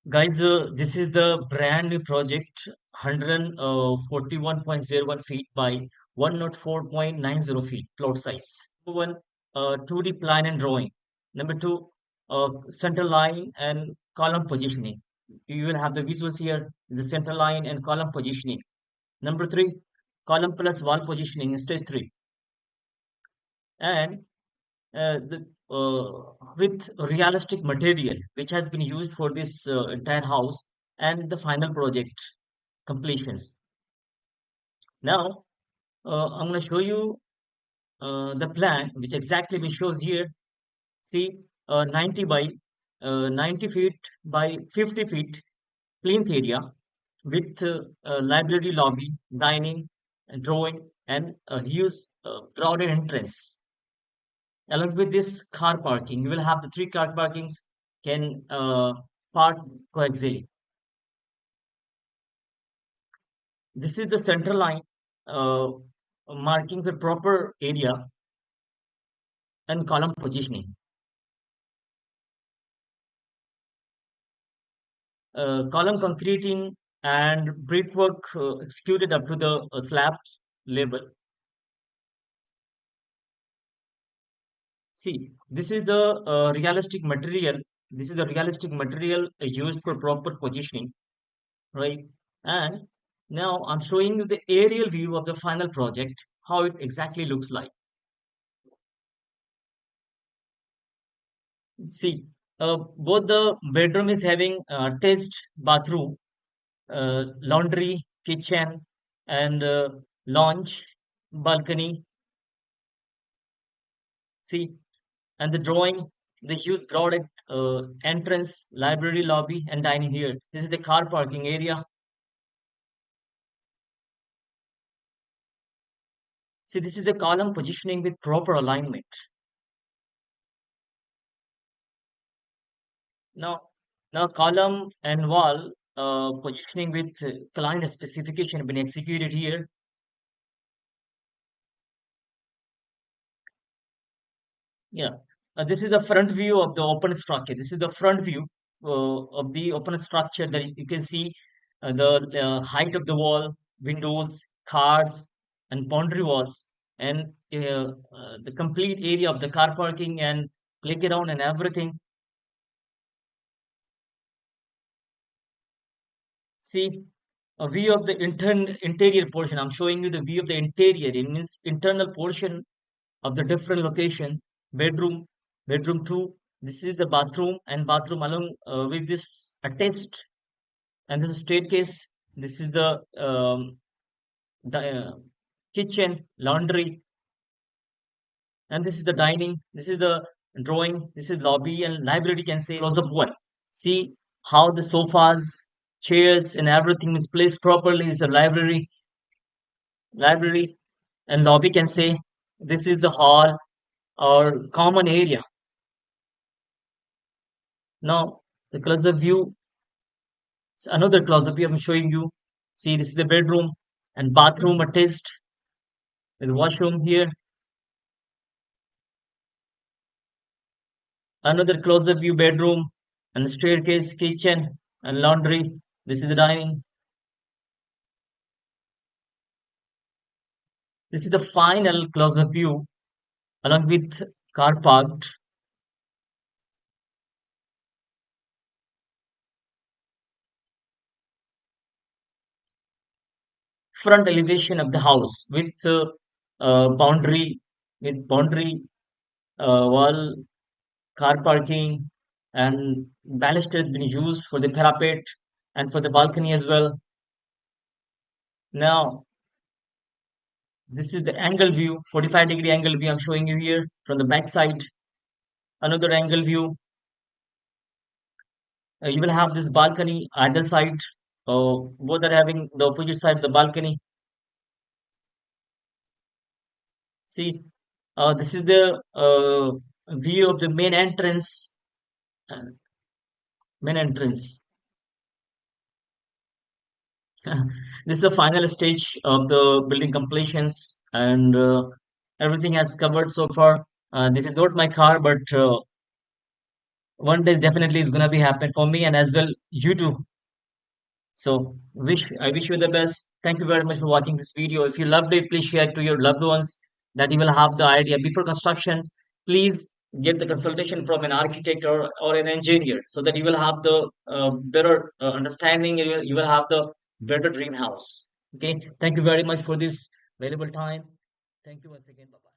Guys, this is the brand new project, 141.01 feet by 104.90 feet plot size. Number one, 2D plan and drawing. Number two, center line and column positioning. You will have the visuals here, the center line and column positioning. Number three, column plus wall positioning in stage three. And with realistic material which has been used for this entire house and the final project completions. Now, I'm going to show you the plan which exactly we shows here. See, 90 by 90 feet by 50 feet plinth area with library lobby, dining, and drawing, and use crowded entrance. Along with this car parking, you will have the three car parkings can park coaxially. This is the center line uh, marking the proper area and column positioning. Column concreting and brickwork executed up to the slab level. See, this is the realistic material. This is the realistic material used for proper positioning, right? And now I'm showing you the aerial view of the final project, how it exactly looks like. See, both the bedroom is having attached bathroom, laundry, kitchen, and lounge, balcony. See, and the drawing, the huge broad entrance, library, lobby, and dining here. This is the car parking area. See, this is the column positioning with proper alignment. Now, now column and wall positioning with client specification been executed here. Yeah, this is the front view of the open structure. This is the front view of the open structure that you can see the height of the wall, windows, cars, and boundary walls, and the complete area of the car parking and playground and everything. See, a view of the interior portion. I'm showing you the view of the interior. It means internal portion of the different location. Bedroom, bedroom two. This is the bathroom and bathroom along with this attached. And this is staircase. This is the kitchen, laundry, and this is the dining. This is the drawing. This is lobby and library. Can say close up one. See how the sofas, chairs, and everything is placed properly. Is a library, and lobby can say this is the hall or common area. Now the close-up view, another close-up view I'm showing you. See, this is the bedroom and bathroom attached with washroom here. Another close-up view bedroom and staircase, kitchen and laundry. This is the dining. This is the final close-up view along with car parked. Front elevation of the house with boundary boundary wall, car parking, and baluster has been used for the parapet and for the balcony as well. Now this is the angle view, 45-degree angle view I'm showing you here from the back side. Another angle view. You will have this balcony either side. Both are having the opposite side of the balcony. See, this is the view of the main entrance. uh, Main entrance. This is the final stage of the building completions, and everything has covered so far. This is not my car, but one day definitely is gonna be happening for me and as well you too. So I wish you the best. Thank you very much for watching this video. If you loved it, please share it to your loved ones that you will have the idea. Before constructions, please get the consultation from an architect or an engineer so that you will have the better understanding. You will have the better dream house. Okay. Thank you very much for this valuable time. Thank you once again. Bye.